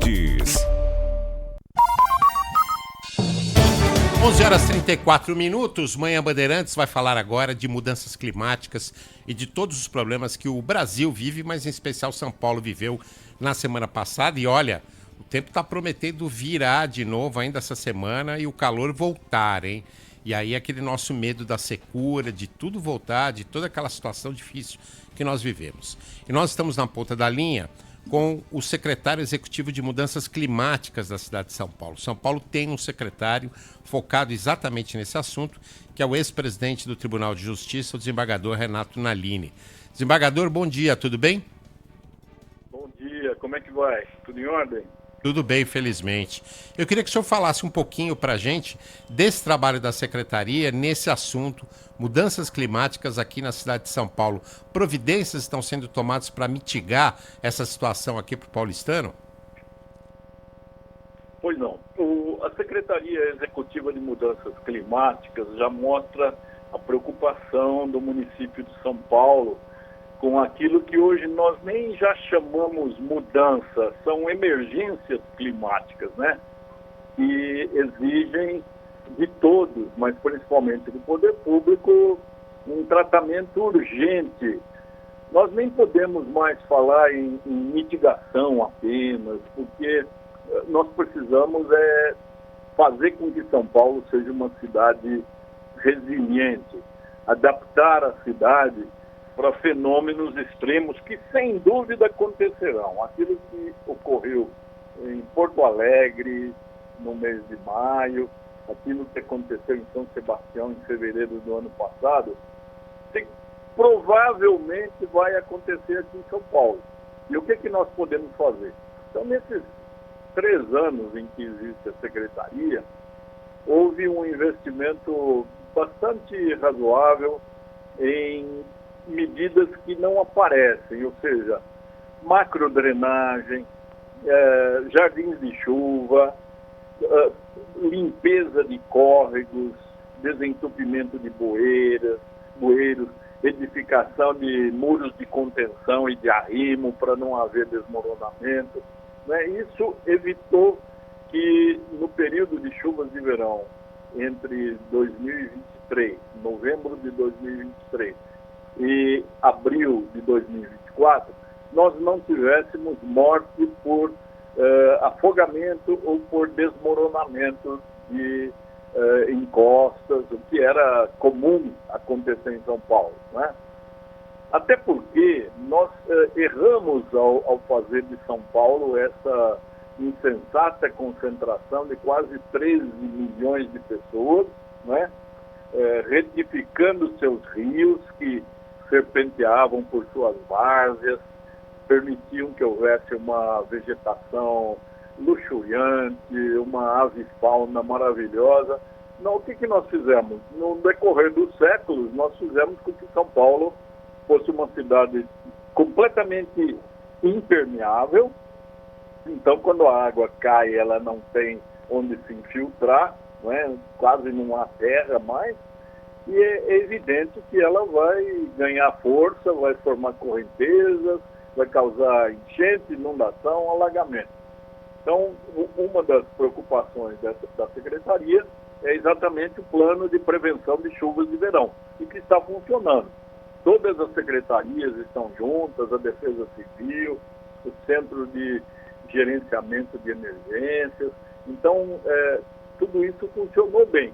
Bandeirantes. 11h34. Manhã Bandeirantes vai falar agora de mudanças climáticas e de todos os problemas que o Brasil vive, mas em especial São Paulo viveu na semana passada. E olha, o tempo está prometendo virar de novo ainda essa semana e o calor voltar, hein? E aí aquele nosso medo da secura, de tudo voltar, de toda aquela situação difícil que nós vivemos. E nós estamos na ponta da linha com o secretário executivo de mudanças climáticas da cidade de São Paulo. São Paulo tem um secretário focado exatamente nesse assunto, que é o ex-presidente do Tribunal de Justiça, o desembargador Renato Nalini. Desembargador, bom dia, tudo bem? Bom dia, como é que vai? Tudo em ordem? Tudo bem, felizmente. Eu queria que o senhor falasse um pouquinho para a gente desse trabalho da secretaria nesse assunto, mudanças climáticas aqui na cidade de São Paulo. Providências estão sendo tomadas para mitigar essa situação aqui para o paulistano? Pois não. A Secretaria Executiva de Mudanças Climáticas já mostra a preocupação do município de São Paulo com aquilo que hoje nós nem já chamamos mudança, são emergências climáticas, né? Que exigem de todos, mas principalmente do poder público, um tratamento urgente. Nós nem podemos mais falar em mitigação apenas, porque nós precisamos fazer com que São Paulo seja uma cidade resiliente, adaptar a cidade para fenômenos extremos que, sem dúvida, acontecerão. Aquilo que ocorreu em Porto Alegre, no mês de maio, aquilo que aconteceu em São Sebastião, em fevereiro do ano passado, provavelmente vai acontecer aqui em São Paulo. E o que nós podemos fazer? Então, nesses 3 anos em que existe a Secretaria, houve um investimento bastante razoável em medidas que não aparecem, ou seja, macrodrenagem, jardins de chuva, limpeza de córregos, desentupimento de bueiros, edificação de muros de contenção e de arrimo para não haver desmoronamento. Né? Isso evitou que no período de chuvas de verão, entre 2023, novembro de 2023, e abril de 2024, nós não tivéssemos morte por afogamento ou por desmoronamento de encostas, o que era comum acontecer em São Paulo, né? Até porque nós erramos ao fazer de São Paulo essa insensata concentração de quase 13 milhões de pessoas, né? Retificando seus rios que serpenteavam por suas várzeas, permitiam que houvesse uma vegetação luxuriante, uma avifauna maravilhosa. Não, o que nós fizemos? No decorrer dos séculos, nós fizemos com que São Paulo fosse uma cidade completamente impermeável. Então, quando a água cai, ela não tem onde se infiltrar, não é? Quase não há terra mais. E é evidente que ela vai ganhar força, vai formar correntezas, vai causar enchente, inundação, alagamento. Então, uma das preocupações da Secretaria é exatamente o plano de prevenção de chuvas de verão, e que está funcionando. Todas as secretarias estão juntas, a Defesa Civil, o Centro de Gerenciamento de Emergências. Então, tudo isso funcionou bem.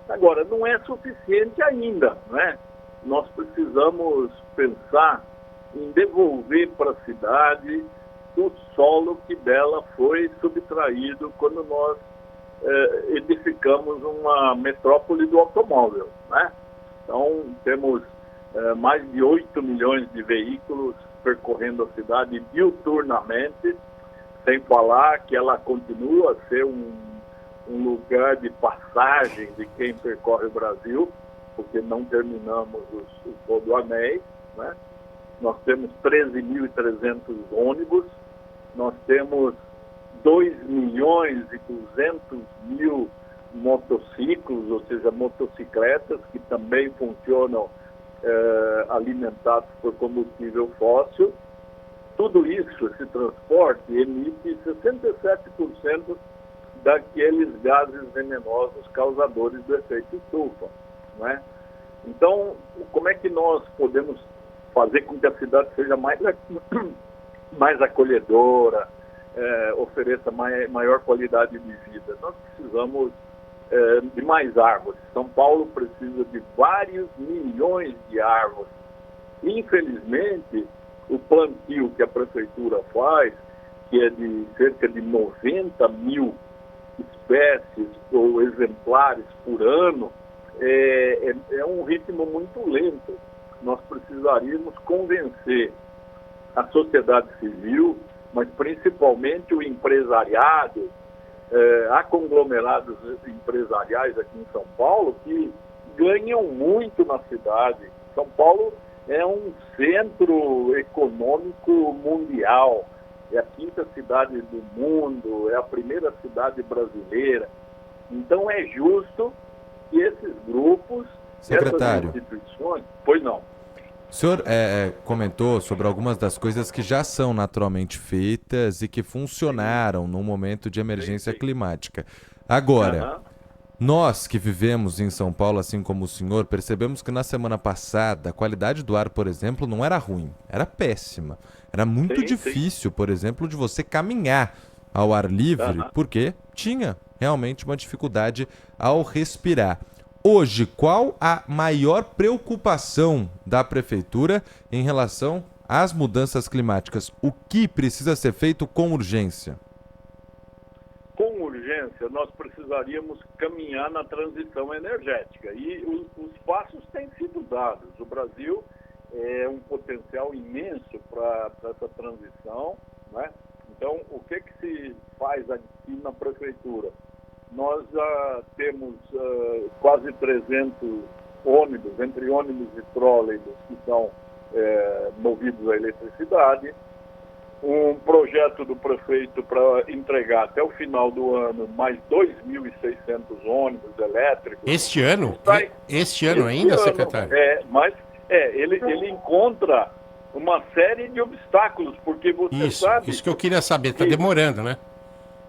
Agora, não é suficiente ainda, né? Nós precisamos pensar em devolver para a cidade o solo que dela foi subtraído quando nós edificamos uma metrópole do automóvel, né? Então, temos mais de 8 milhões de veículos percorrendo a cidade diuturnamente, sem falar que ela continua a ser um lugar de passagem de quem percorre o Brasil, porque não terminamos os rodoanéis, né? Nós temos 13.300 ônibus, nós temos 2.200.000 motociclos, ou seja, motocicletas, que também funcionam alimentados por combustível fóssil. Tudo isso, esse transporte, emite 67% daqueles gases venenosos causadores do efeito estufa, né? Então, como é que nós podemos fazer com que a cidade seja mais acolhedora, ofereça maior qualidade de vida? Nós precisamos de mais árvores. São Paulo precisa de vários milhões de árvores. Infelizmente, o plantio que a prefeitura faz, que é de cerca de 90 mil espécies ou exemplares por ano, é um ritmo muito lento. Nós precisaríamos convencer a sociedade civil, mas principalmente o empresariado. Há conglomerados empresariais aqui em São Paulo que ganham muito na cidade. São Paulo é um centro econômico mundial, é a quinta cidade do mundo, é a primeira cidade brasileira. Então é justo que esses grupos, Secretário, essas instituições... Pois não. o senhor comentou sobre algumas das coisas que já são naturalmente feitas e que funcionaram num momento de emergência climática. Agora, nós que vivemos em São Paulo, assim como o senhor, percebemos que na semana passada a qualidade do ar, por exemplo, não era ruim, era péssima. Era muito difícil, por exemplo, de você caminhar ao ar livre, porque tinha realmente uma dificuldade ao respirar. Hoje, qual a maior preocupação da prefeitura em relação às mudanças climáticas? O que precisa ser feito com urgência? Com urgência, nós precisaríamos caminhar na transição energética. E os passos têm sido dados. O Brasil é um potencial imenso para essa transição, né? Então, o que se faz aqui na prefeitura? Nós já temos quase 300 ônibus, entre ônibus e trólebus, que são movidos à eletricidade. Um projeto do prefeito para entregar até o final do ano mais 2.600 ônibus elétricos. Este ano? Este ano ainda, secretário? Ele encontra uma série de obstáculos, porque você sabe... Isso que eu queria saber, está demorando, né?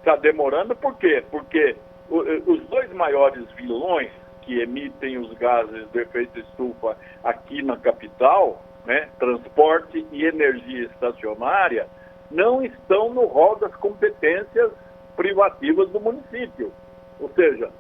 Está demorando por quê? Porque os dois maiores vilões que emitem os gases de efeito estufa aqui na capital, né, transporte e energia estacionária, não estão no rol das competências privativas do município. Ou seja,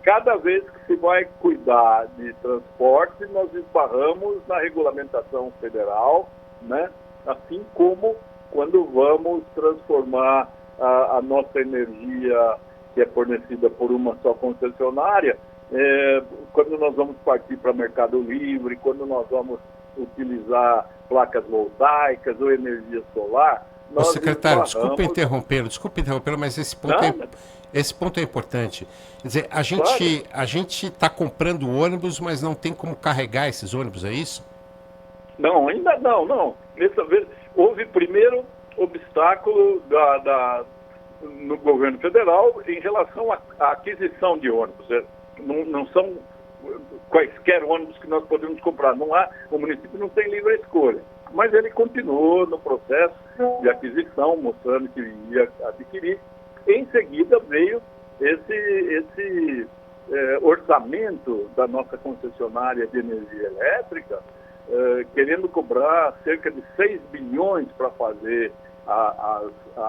cada vez que se vai cuidar de transporte, nós esbarramos na regulamentação federal, né, assim como quando vamos transformar a nossa energia, que é fornecida por uma só concessionária, quando nós vamos partir para mercado livre, quando nós vamos utilizar placas voltaicas ou energia solar... Secretário, desculpe interrompê-lo, mas esse ponto é importante. Quer dizer, a gente está comprando ônibus, mas não tem como carregar esses ônibus, é isso? Não, ainda não. Dessa vez, houve primeiro obstáculo no governo federal em relação à aquisição de ônibus. Não são quaisquer ônibus que nós podemos comprar. O município não tem livre escolha. Mas ele continuou no processo de aquisição, mostrando que ia adquirir. Em seguida veio esse orçamento da nossa concessionária de energia elétrica, querendo cobrar cerca de 6 bilhões para fazer a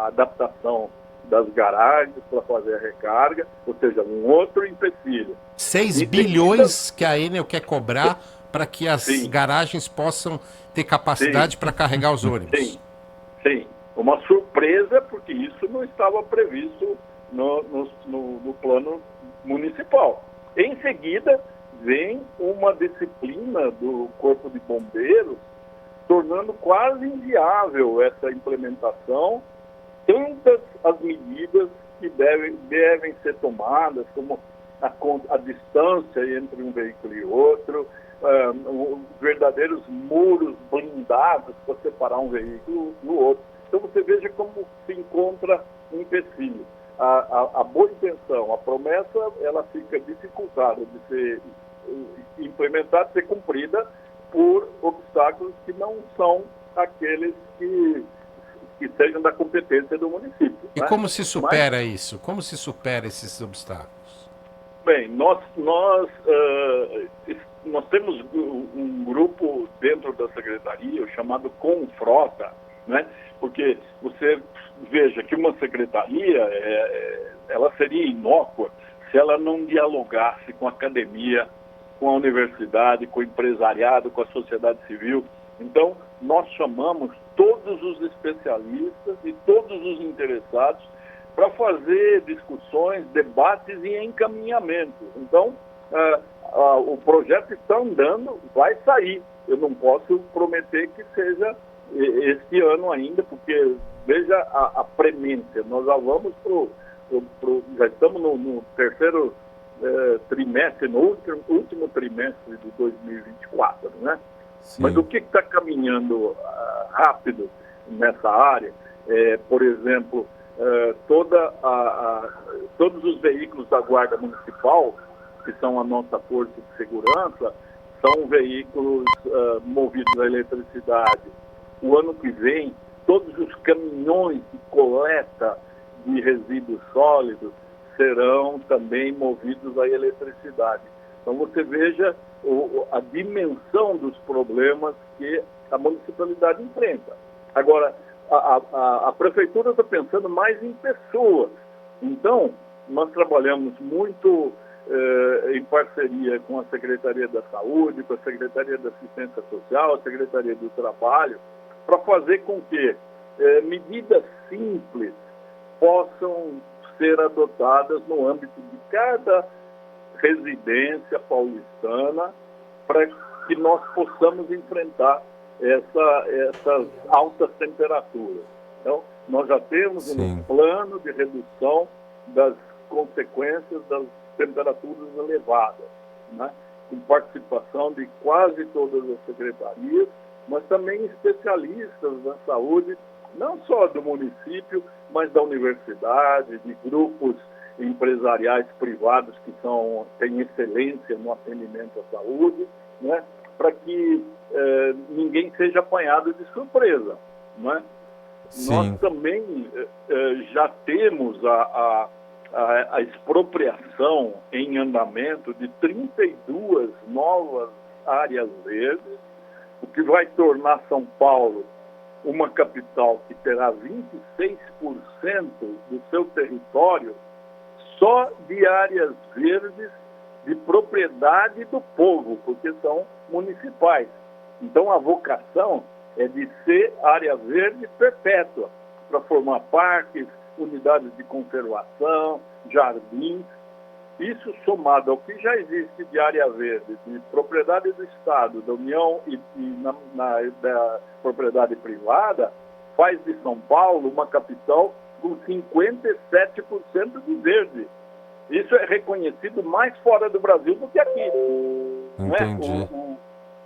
adaptação das garagens, para fazer a recarga, ou seja, um outro empecilho. 6 bilhões que a Enel quer cobrar para que as garagens possam ter capacidade para carregar os ônibus. Sim. Uma surpresa, porque isso não estava previsto no plano municipal. Em seguida, vem uma disciplina do Corpo de Bombeiros, tornando quase inviável essa implementação, tantas as medidas que devem ser tomadas, como a distância entre um veículo e outro, verdadeiros muros blindados para separar um veículo do outro. Então você veja como se encontra um empecilho. A boa intenção, a promessa, ela fica dificultada de ser implementada, de ser cumprida por obstáculos que não são aqueles que que sejam da competência do município. E né? como se supera isso? Como se supera esses obstáculos? Bem, nós temos um grupo dentro da secretaria chamado Confrota, né? Porque você veja que uma secretaria ela seria inócua se ela não dialogasse com a academia, com a universidade, com o empresariado, com a sociedade civil. Então, nós chamamos todos os especialistas e todos os interessados para fazer discussões, debates e encaminhamentos. Então, o projeto está andando, vai sair. Eu não posso prometer que seja este ano ainda, porque veja a premência. Nós já vamos já estamos no terceiro trimestre, no último trimestre de 2024, né? Sim. Mas o que está caminhando rápido nessa área por exemplo, todos os veículos da Guarda Municipal, que são a nossa força de segurança, são veículos movidos a eletricidade. O ano que vem, todos os caminhões de coleta de resíduos sólidos serão também movidos a eletricidade. Então você veja a dimensão dos problemas que a municipalidade enfrenta. Agora, a prefeitura está pensando mais em pessoas. Então, nós trabalhamos muito em parceria com a Secretaria da Saúde, com a Secretaria da Assistência Social, a Secretaria do Trabalho, para fazer com que medidas simples possam ser adotadas no âmbito de cada residência paulistana para que nós possamos enfrentar essas altas temperaturas. Então, nós já temos um plano de redução das consequências das temperaturas elevadas, né? Com participação de quase todas as secretarias, mas também especialistas da saúde, não só do município, mas da universidade, de grupos empresariais privados que têm excelência no atendimento à saúde, né? Para que ninguém seja apanhado de surpresa, né? Nós também já temos a expropriação em andamento de 32 novas áreas verdes, o que vai tornar São Paulo uma capital que terá 26% do seu território só de áreas verdes de propriedade do povo, porque são municipais. Então a vocação é de ser área verde perpétua, para formar parques, unidades de conservação, jardins. Isso somado ao que já existe de área verde, de propriedade do Estado, da União e da propriedade privada, faz de São Paulo uma capital com 57% de verde. Isso é reconhecido mais fora do Brasil do que aqui. Entendi. Né?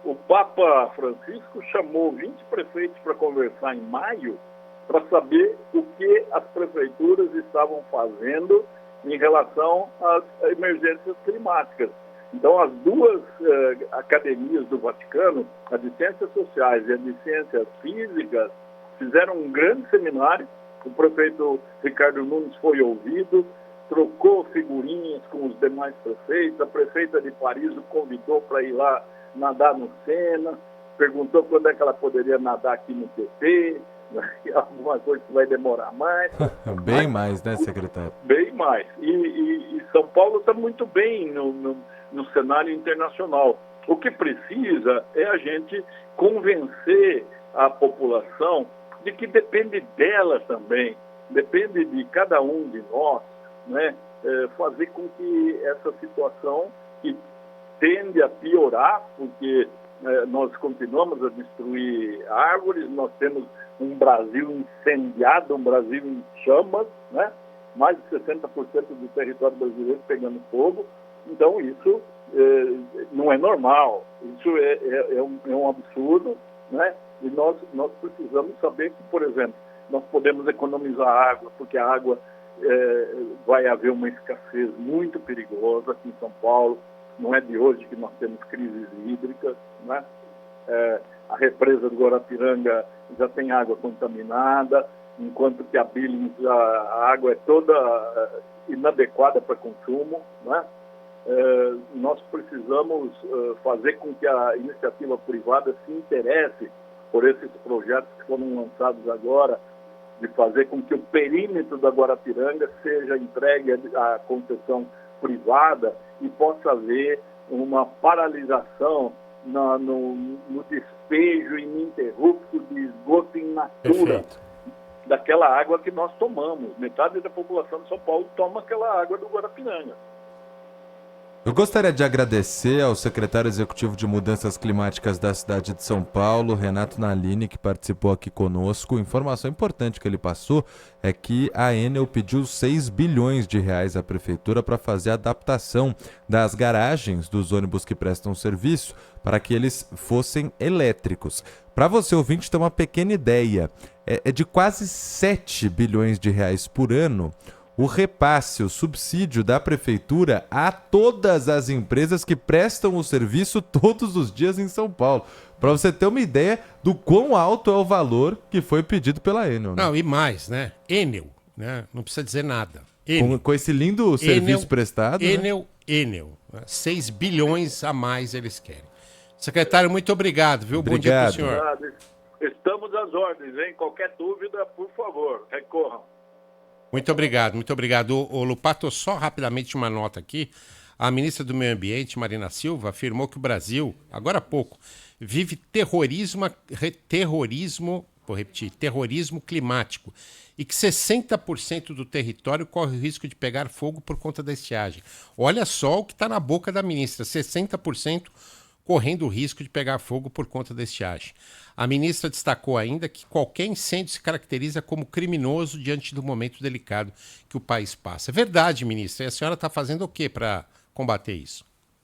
O Papa Francisco chamou 20 prefeitos para conversar em maio para saber o que as prefeituras estavam fazendo em relação às emergências climáticas. Então, as duas academias do Vaticano, a de Ciências Sociais e a de Ciências Físicas, fizeram um grande seminário. O prefeito Ricardo Nunes foi ouvido, trocou figurinhas com os demais prefeitos. A prefeita de Paris o convidou para ir lá nadar no Sena, perguntou quando é que ela poderia nadar aqui no PP, alguma coisa que vai demorar mais. Bem mais, né, secretário? Bem mais. E São Paulo está muito bem no cenário internacional. O que precisa é a gente convencer a população de que depende dela também, depende de cada um de nós, né, fazer com que essa situação que tende a piorar, porque nós continuamos a destruir árvores, nós temos um Brasil incendiado, um Brasil em chamas, né? Mais de 60% do território brasileiro pegando fogo. Então isso não é normal, isso é um absurdo, né? E nós precisamos saber que, por exemplo, nós podemos economizar água, porque a água vai haver uma escassez muito perigosa aqui em São Paulo. Não é de hoje que nós temos crises hídricas, né? A represa do Guarapiranga já tem água contaminada. enquanto que a Billings, a água é toda inadequada para consumo, né? Nós precisamos fazer com que a iniciativa privada se interesse por esses projetos que foram lançados agora, de fazer com que o perímetro da Guarapiranga seja entregue à concessão privada e possa haver uma paralisação no despejo ininterrupto de esgoto in natura daquela água que nós tomamos. Metade da população de São Paulo toma aquela água do Guarapiranga. Eu gostaria de agradecer ao secretário executivo de Mudanças Climáticas da cidade de São Paulo, Renato Nalini, que participou aqui conosco. Informação importante que ele passou é que a Enel pediu 6 bilhões de reais à prefeitura para fazer a adaptação das garagens dos ônibus que prestam serviço para que eles fossem elétricos. Para você ouvinte ter uma pequena ideia, é de quase 7 bilhões de reais por ano o repasse, o subsídio da prefeitura a todas as empresas que prestam o serviço todos os dias em São Paulo. Para você ter uma ideia do quão alto é o valor que foi pedido pela Enel. Né? Não, e mais, né? Enel, né? Não precisa dizer nada. Com esse lindo serviço prestado. Enel, 6 bilhões a mais eles querem. Secretário, muito obrigado, viu? Obrigado. Bom dia para o senhor. Estamos às ordens, hein? Qualquer dúvida, por favor, recorram. Muito obrigado, muito obrigado. Ô Lupato, só rapidamente uma nota aqui. A ministra do Meio Ambiente, Marina Silva, afirmou que o Brasil, agora há pouco, vive terrorismo climático e que 60% do território corre o risco de pegar fogo por conta da estiagem. Olha só o que está na boca da ministra, 60% correndo o risco de pegar fogo por conta da estiagem. A ministra destacou ainda que qualquer incêndio se caracteriza como criminoso diante do momento delicado que o país passa. É verdade, ministra. E a senhora está fazendo o quê para combater isso?